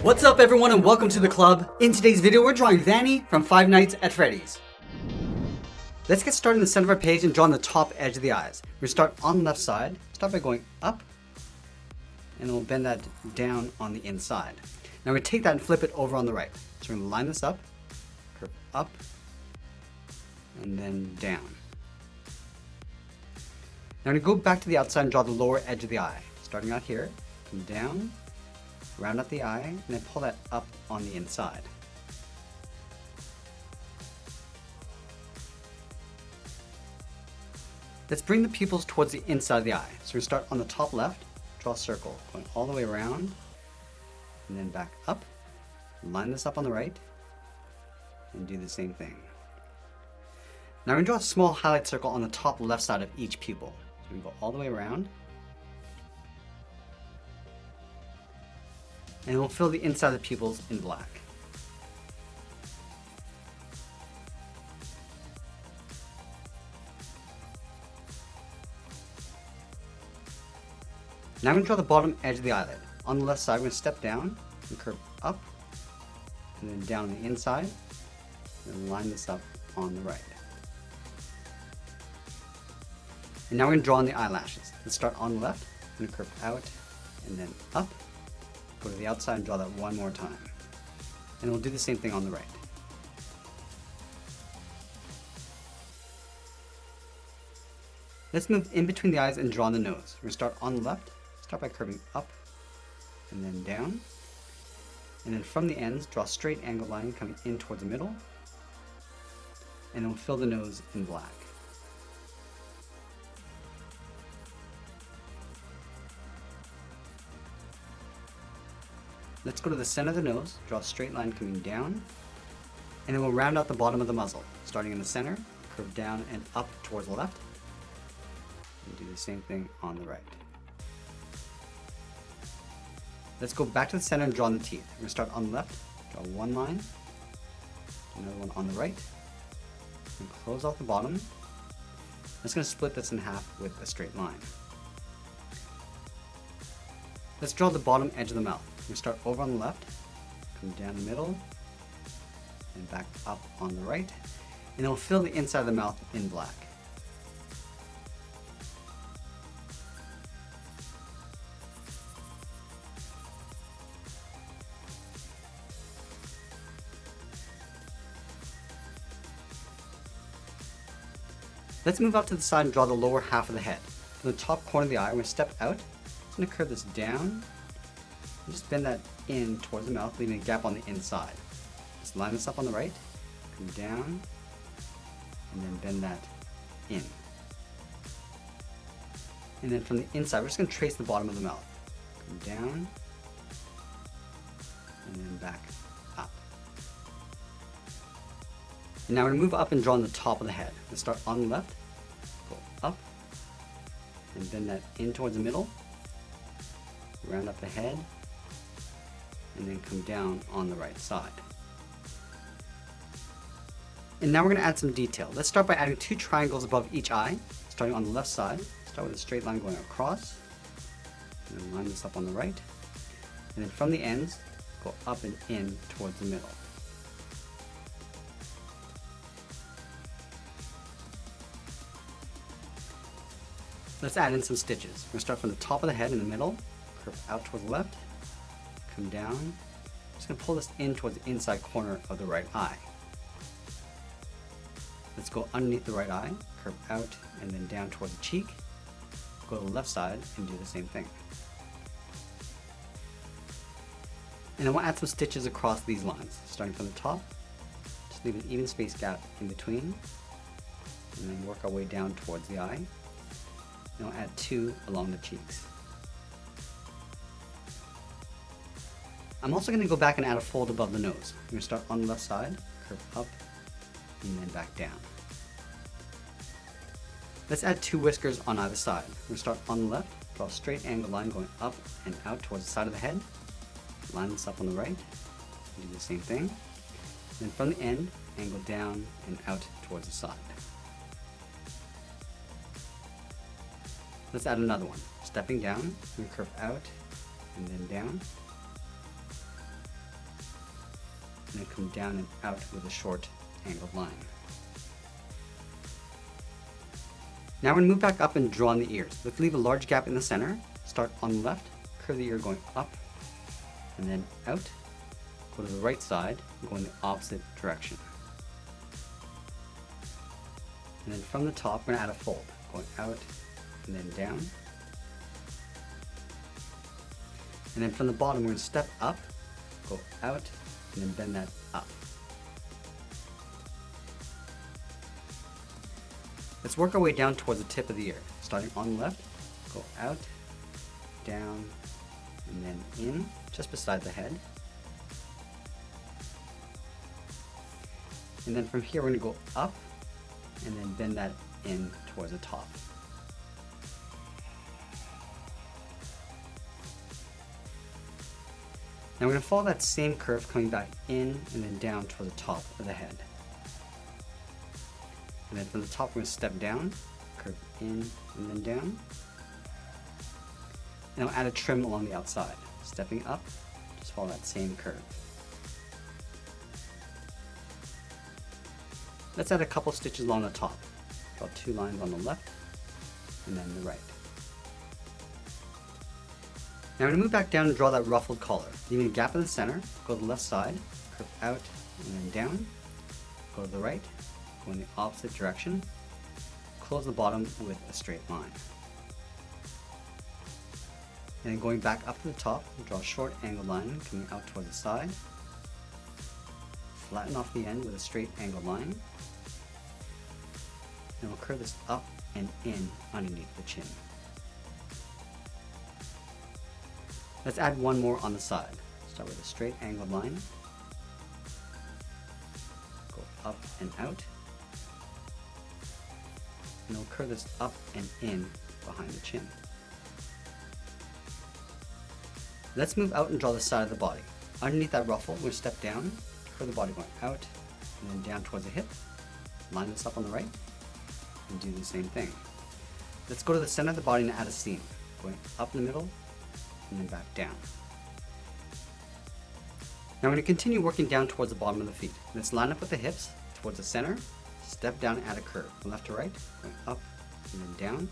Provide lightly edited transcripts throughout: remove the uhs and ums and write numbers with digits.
What's up everyone and welcome to the club. In today's video we're drawing Vanny from Five Nights at Freddy's. Let's get started in the center of our page and draw on the top edge of the eyes. We're going to start on the left side, start by going up, and then we'll bend that down on the inside. Now we're going to take that and flip it over on the right. So we're going to line this up, curve up, and then down. Now we're going to go back to the outside and draw the lower edge of the eye. Starting out here, come down, round out the eye, and then pull that up on the inside. Let's bring the pupils towards the inside of the eye. So we start on the top left, draw a circle, going all the way around, and then back up. Line this up on the right, and do the same thing. Now we're going to draw a small highlight circle on the top left side of each pupil. So we go all the way around, and we'll fill the inside of the pupils in black. Now I'm going to draw the bottom edge of the eyelid. On the left side, we're going to step down and curve up, and then down on the inside, and line this up on the right. And now we're going to draw on the eyelashes. Let's start on the left, I'm going to curve out, and then up, go to the outside and draw that one more time. And we'll do the same thing on the right. Let's move in between the eyes and draw on the nose. We're going to start on the left, start by curving up and then down. And then from the ends, draw a straight angled line coming in towards the middle. And then we'll fill the nose in black. Let's go to the center of the nose, draw a straight line coming down, and then we'll round out the bottom of the muzzle. Starting in the center, curve down and up towards the left, and do the same thing on the right. Let's go back to the center and draw on the teeth. We're going to start on the left, draw one line, another one on the right, and close off the bottom. I'm just going to split this in half with a straight line. Let's draw the bottom edge of the mouth. We're going to start over on the left, come down the middle, and back up on the right, and then we'll fill the inside of the mouth in black. Let's move out to the side and draw the lower half of the head. From the top corner of the eye, we're going to step out. I'm going to curve this down and just bend that in towards the mouth, leaving a gap on the inside. Just line this up on the right, come down, and then bend that in. And then from the inside, we're just going to trace the bottom of the mouth. Come down, and then back up. And now we're going to move up and draw on the top of the head. Let's start on the left, go up, and bend that in towards the middle, round up the head, and then come down on the right side. And now we're going to add some detail. Let's start by adding two triangles above each eye, starting on the left side. Start with a straight line going across, and then line this up on the right, and then from the ends, go up and in towards the middle. Let's add in some stitches. We're going to start from the top of the head in the middle, curve out towards the left, come down. I'm just going to pull this in towards the inside corner of the right eye. Let's go underneath the right eye, curve out and then down towards the cheek. Go to the left side and do the same thing. And then we'll add some stitches across these lines, starting from the top. Just leave an even space gap in between, and then work our way down towards the eye. And we'll add two along the cheeks. I'm also going to go back and add a fold above the nose. We're going to start on the left side, curve up, and then back down. Let's add two whiskers on either side. We're going to start on the left, draw a straight angled line going up and out towards the side of the head. Line this up on the right, and do the same thing. Then from the end, angle down and out towards the side. Let's add another one. Stepping down, we curve out and then down. and then come down and out with a short angled line. Now we're going to move back up and draw on the ears. Let's leave a large gap in the center. Start on the left, curve the ear going up, and then out. Go to the right side, and go in the opposite direction. And then from the top, we're going to add a fold, going out and then down. And then from the bottom, we're going to step up, go out, and then bend that up. Let's work our way down towards the tip of the ear. Starting on the left, go out, down, and then in, just beside the head. And then from here, we're going to go up, and then bend that in towards the top. Now we're going to follow that same curve coming back in and then down toward the top of the head. And then from the top we're going to step down, curve in and then down. And I'll add a trim along the outside. Stepping up, just follow that same curve. Let's add a couple stitches along the top. Draw 2 lines on the left and then the right. Now we're going to move back down and draw that ruffled collar. Leaving a gap in the center, go to the left side, curve out and then down, go to the right, go in the opposite direction, close the bottom with a straight line. And then going back up to the top, draw a short angled line coming out towards the side, flatten off the end with a straight angled line, and we'll curve this up and in underneath the chin. Let's add one more on the side. Start with a straight angled line, go up and out, and we'll curve this up and in behind the chin. Let's move out and draw the side of the body. Underneath that ruffle, we'll step down, curve the body going out, and then down towards the hip. Line this up on the right, and do the same thing. Let's go to the center of the body and add a seam, going up in the middle, and then back down. Now we're going to continue working down towards the bottom of the feet. Let's line up with the hips towards the center, step down and add a curve from left to right, going up and then down.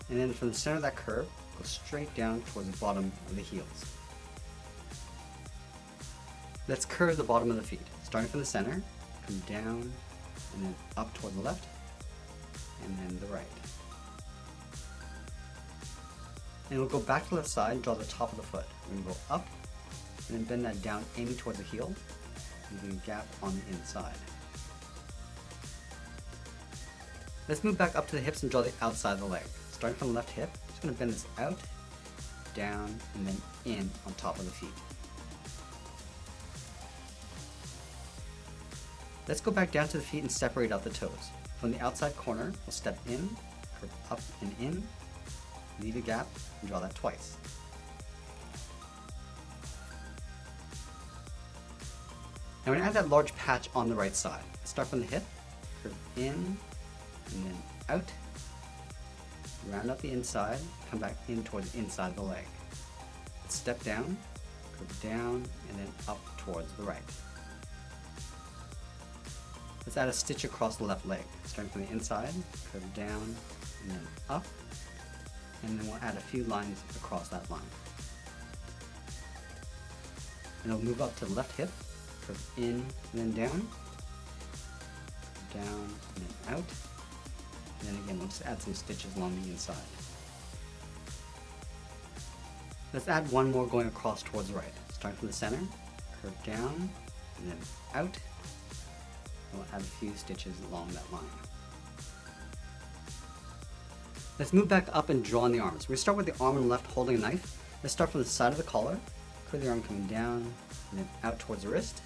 And then from the center of that curve, go straight down towards the bottom of the heels. Let's curve the bottom of the feet. Starting from the center, come down and then up toward the left and then the right. And we'll go back to the left side, draw the top of the foot. We're going to go up and then bend that down, aiming towards the heel, leaving a gap on the inside. Let's move back up to the hips and draw the outside of the leg. Starting from the left hip, just going to bend this out, down, and then in on top of the feet. Let's go back down to the feet and separate out the toes. From the outside corner, we'll step in, curve up and in, leave a gap, and draw that twice. Now we're going to add that large patch on the right side. Start from the hip, curve in, and then out, round out the inside, come back in towards the inside of the leg. Let's step down, curve down, and then up towards the right. Let's add a stitch across the left leg. Starting from the inside, curve down, and then up, and then we'll add a few lines across that line. And we'll move up to the left hip, curve in and then down, and then out, and then again we'll just add some stitches along the inside. Let's add one more going across towards the right. Starting from the center, curve down, and then out, and we'll add a few stitches along that line. Let's move back up and draw on the arms. We're going to start with the arm on the left holding a knife. Let's start from the side of the collar, curve the arm coming down, and then out towards the wrist,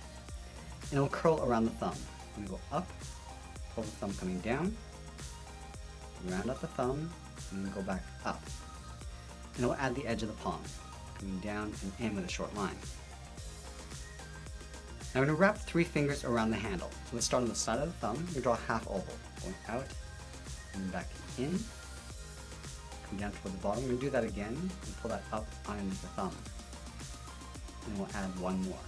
and it will curl around the thumb. We go up, pull the thumb coming down, round out the thumb, and then go back up. And we'll add the edge of the palm, coming down and in with a short line. Now we're going to wrap 3 fingers around the handle. So let's start on the side of the thumb. We draw a half oval, going out and then back in, come down toward the bottom. We're going to do that again and pull that up underneath the thumb. And we'll add one more.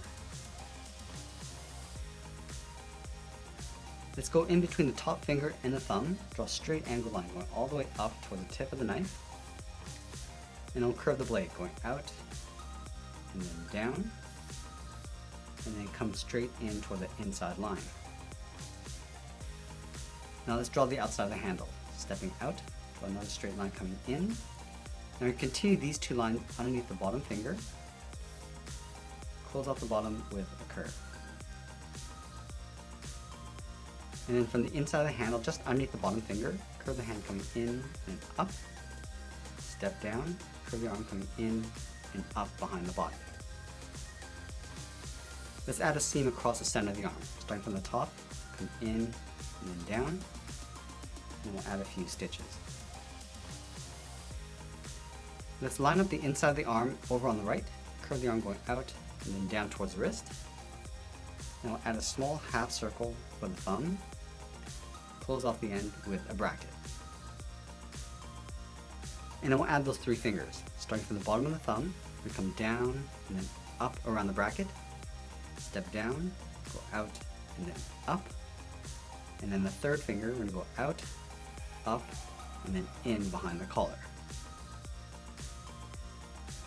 Let's go in between the top finger and the thumb, draw a straight angle line going all the way up toward the tip of the knife, and I'll curve the blade going out and then down, and then come straight in toward the inside line. Now let's draw the outside of the handle, stepping out, draw another straight line coming in. Now we continue these two lines underneath the bottom finger, close off the bottom with a curve. And then from the inside of the handle, just underneath the bottom finger, curve the hand coming in and up, step down, curve the arm coming in and up behind the body. Let's add a seam across the center of the arm, starting from the top, come in and then down, and we'll add a few stitches. Let's line up the inside of the arm over on the right, curve the arm going out and then down towards the wrist. Then we'll add a small half circle for the thumb, close off the end with a bracket. And then we'll add those three fingers, starting from the bottom of the thumb, we come down and then up around the bracket, step down, go out and then up, and then the third finger, we're going to go out, up, and then in behind the collar.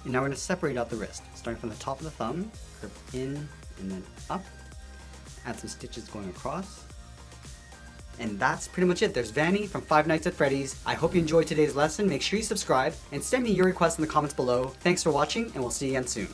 And now we're going to separate out the wrist, starting from the top of the thumb, curve in and then up, add some stitches going across. And that's pretty much it. There's Vanny from Five Nights at Freddy's. I hope you enjoyed today's lesson. Make sure you subscribe and send me your requests in the comments below. Thanks for watching, and we'll see you again soon.